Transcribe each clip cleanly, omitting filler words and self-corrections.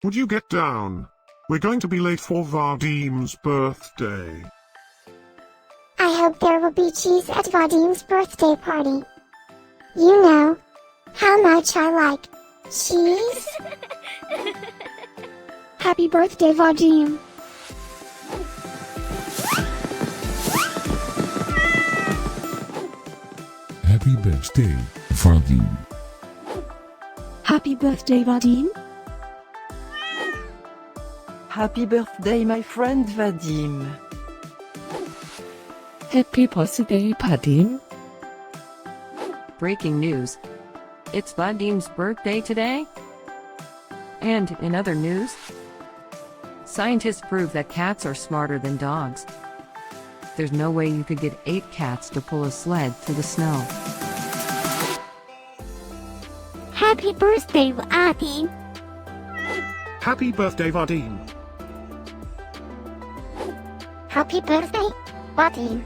Would you get down? We're going to be late for Vadim's birthday. I hope there will be cheese at Vadim's birthday party. You know how much I like cheese. Happy birthday, Vadim. Happy birthday, Vadim. Happy birthday, Vadim. Happy birthday, my friend Vadim. Happy birthday, Vadim. Breaking news. It's Vadim's birthday today? And in other news, scientists prove that cats are smarter than dogs. There's no way you could get 8 cats to pull a sled through the snow. Happy birthday, Vadim. Happy birthday, Vadim. Happy birthday, Vadim.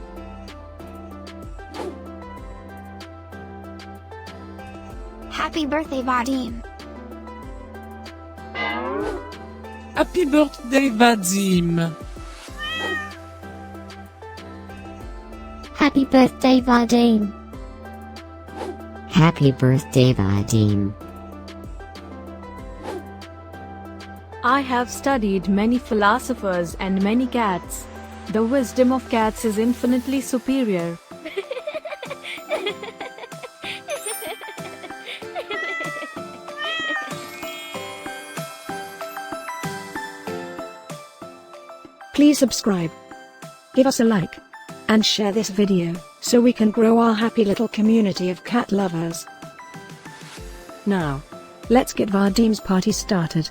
Happy birthday, Vadim. Happy birthday, Vadim. Happy birthday, Vadim. Happy birthday, Vadim. I have studied many philosophers and many cats. The wisdom of cats is infinitely superior. Please subscribe, give us a like, and share this video, so we can grow our happy little community of cat lovers. Now, let's get Vadim's party started.